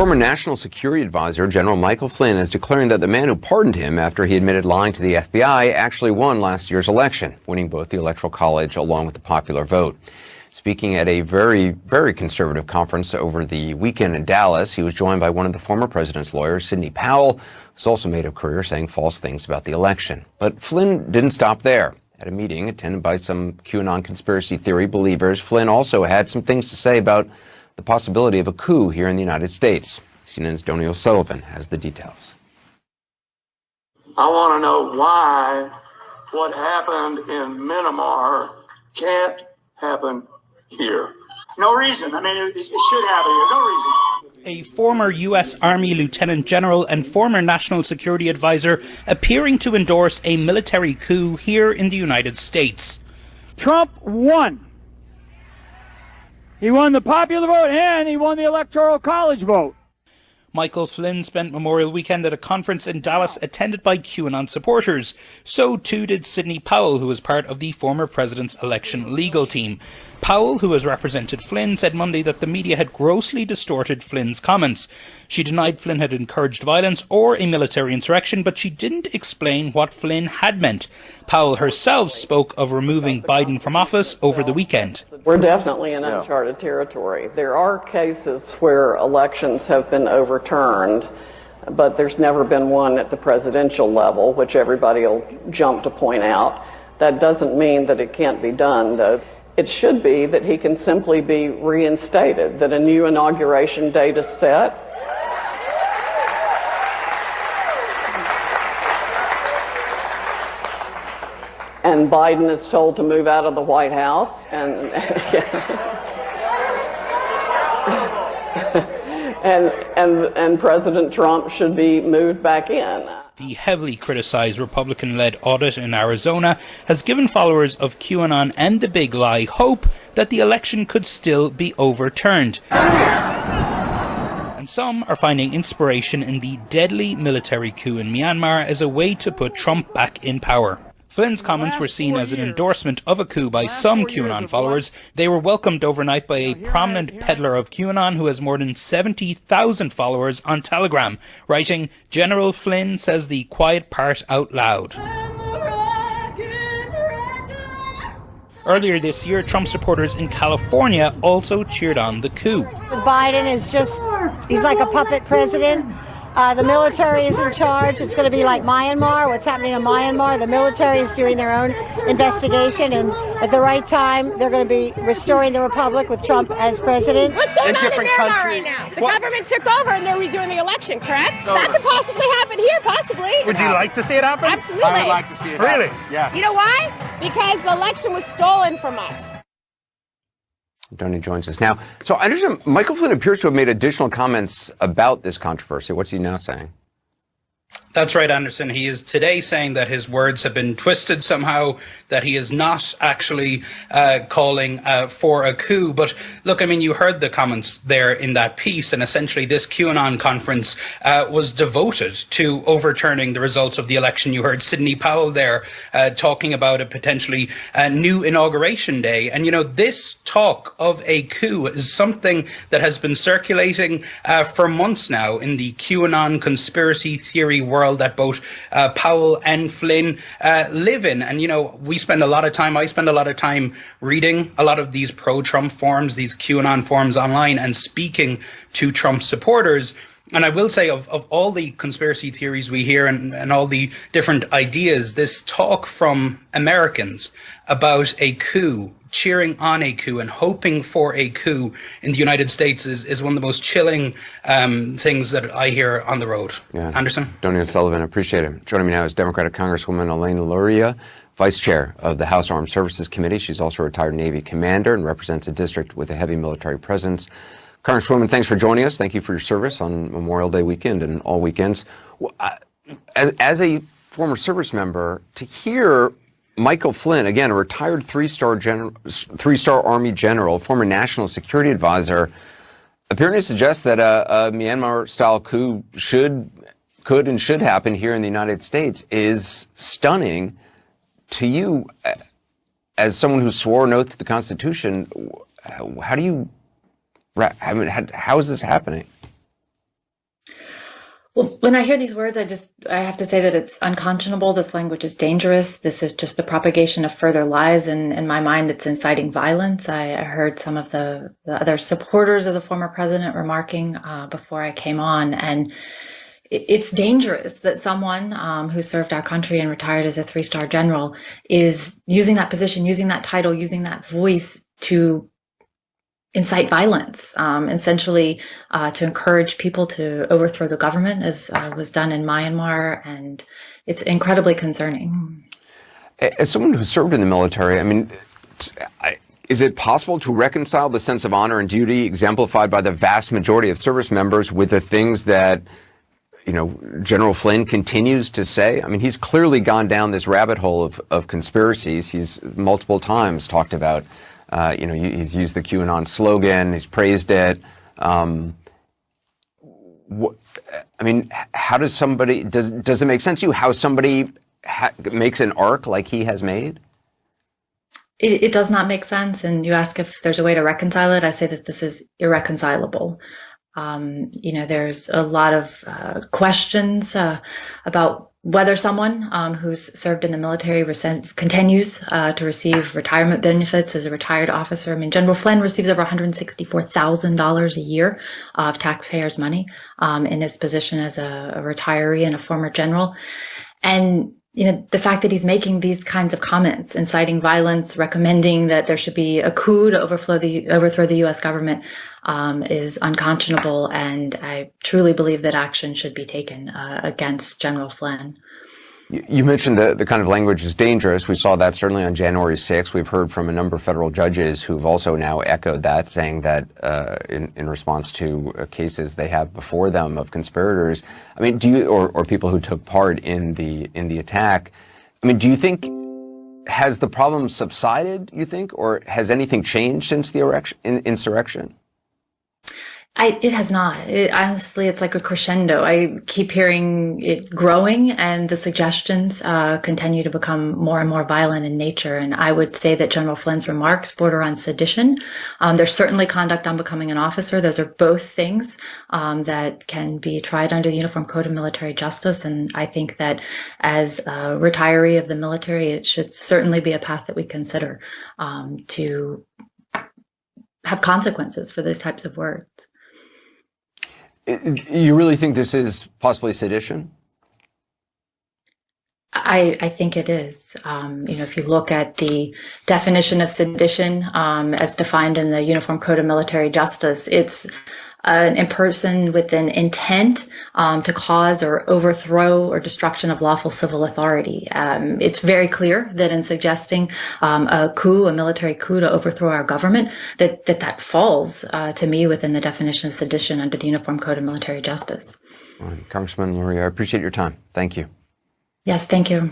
Former National Security Advisor General Michael Flynn is declaring that the man who pardoned him after he admitted lying to the FBI actually won last year's election, winning both the Electoral College along with the popular vote. Speaking at a very, very conservative conference over the weekend in Dallas, he was joined by one of the former president's lawyers, Sidney Powell, who's also made a career saying false things about the election. But Flynn didn't stop there. At a meeting attended by some QAnon conspiracy theory believers, Flynn also had some things to say about the possibility of a coup here in the United States. CNN's Donny O'Sullivan has the details. I want to know why what happened in Myanmar can't happen here. No reason. I mean, it should happen here. No reason. A former U.S. Army Lieutenant General and former National Security Advisor appearing to endorse a military coup here in the United States. Trump won. He won the popular vote and he won the Electoral College vote. Michael Flynn spent Memorial Weekend at a conference in Dallas attended by QAnon supporters. So too did Sidney Powell, who was part of the former president's election legal team. Powell, who has represented Flynn, said Monday that the media had grossly distorted Flynn's comments. She denied Flynn had encouraged violence or a military insurrection, but she didn't explain what Flynn had meant. Powell herself spoke of removing Biden from office over the weekend. We're definitely in uncharted territory. There are cases where elections have been overturned, but there's never been one at the presidential level, which everybody will jump to point out. That doesn't mean that it can't be done, though. It should be that he can simply be reinstated, that a new inauguration date is set. And Biden is told to move out of the White House, and and President Trump should be moved back in. The heavily criticized Republican-led audit in Arizona has given followers of QAnon and the Big Lie hope that the election could still be overturned. And some are finding inspiration in the deadly military coup in Myanmar as a way to put Trump back in power. Flynn's comments were seen as an endorsement of a coup by some QAnon followers. They were welcomed overnight by a prominent peddler of QAnon who has more than 70,000 followers on Telegram, writing, "General Flynn says the quiet part out loud." Earlier this year, Trump supporters in California also cheered on the coup. Biden is he's like a puppet president. The military is in charge. It's going to be like Myanmar. What's happening in Myanmar, the military is doing their own investigation, and at the right time, they're going to be restoring the republic with Trump as president. What's going on in Myanmar right now? The government took over and they're redoing the election, correct? That could possibly happen here, possibly. Would you like to see it happen? Absolutely. I would like to see it happen. Really? Yes. You know why? Because the election was stolen from us. Donny joins us now. So I understand Michael Flynn appears to have made additional comments about this controversy. What's he now saying? That's right, Anderson. He is today saying that his words have been twisted somehow, that he is not actually calling for a coup. But look, I mean, you heard the comments there in that piece, and essentially this QAnon conference was devoted to overturning the results of the election. You heard Sidney Powell there talking about a potentially new inauguration day. And, you know, this talk of a coup is something that has been circulating for months now in the QAnon conspiracy theory world that both Powell and Flynn live in. And, you know, I spend a lot of time reading a lot of these pro-Trump forums, these QAnon forums online, and speaking to Trump supporters. And I will say of all the conspiracy theories we hear and all the different ideas, this talk from Americans about a coup, cheering on a coup and hoping for a coup in the United States is one of the most chilling things that I hear on the road. Yeah. Anderson? Donny O'Sullivan, appreciate it. Joining me now is Democratic Congresswoman Elaine Luria, Vice Chair of the House Armed Services Committee. She's also a retired Navy commander and represents a district with a heavy military presence. Congresswoman, thanks for joining us. Thank you for your service on Memorial Day weekend and all weekends. As a former service member, to hear Michael Flynn, again, a retired three-star Army general, former National Security Advisor, appearing to suggest that a Myanmar-style coup could and should happen here in the United States is stunning. To you, as someone who swore an oath to the Constitution, how is this happening? Well, when I hear these words, I have to say that it's unconscionable. This language is dangerous. This is just the propagation of further lies. And in my mind, it's inciting violence. I heard some of the other supporters of the former president remarking before I came on. And it's dangerous that someone who served our country and retired as a 3-star general is using that position, using that title, using that voice to incite violence, essentially to encourage people to overthrow the government, as was done in Myanmar, and it's incredibly concerning. As someone who served in the military, I mean, is it possible to reconcile the sense of honor and duty exemplified by the vast majority of service members with the things that, General Flynn continues to say? I mean, he's clearly gone down this rabbit hole of conspiracies. He's multiple times talked about he's used the QAnon slogan. He's praised it. How does somebody, does it make sense to you how somebody makes an arc like he has made? It does not make sense. And you ask if there's a way to reconcile it. I say that this is irreconcilable. There's a lot of questions about whether someone who's served in the military continues to receive retirement benefits as a retired officer. I mean, General Flynn receives over $164,000 a year of taxpayers' money in his position as a retiree and a former general. And the fact that he's making these kinds of comments, inciting violence, recommending that there should be a coup to overthrow the U.S. government, is unconscionable. And I truly believe that action should be taken against General Flynn. You mentioned the kind of language is dangerous. We saw that certainly on January 6th. We've heard from a number of federal judges who've also now echoed that, saying that in response to cases they have before them of conspirators. I mean, or people who took part in the attack? I mean, do you think, has the problem subsided, you think, or has anything changed since the insurrection? It has not. Honestly, it's like a crescendo. I keep hearing it growing, and the suggestions continue to become more and more violent in nature. And I would say that General Flynn's remarks border on sedition. There's certainly conduct on becoming an officer. Those are both things that can be tried under the Uniform Code of Military Justice. And I think that as a retiree of the military, it should certainly be a path that we consider to have consequences for those types of words. You really think this is possibly sedition? I think it is. If you look at the definition of sedition as defined in the Uniform Code of Military Justice, it's a person with an intent to cause or overthrow or destruction of lawful civil authority. It's very clear that in suggesting a coup, a military coup to overthrow our government, that falls to me within the definition of sedition under the Uniform Code of Military Justice. All right. Congressman Luria, I appreciate your time. Thank you. Yes, thank you.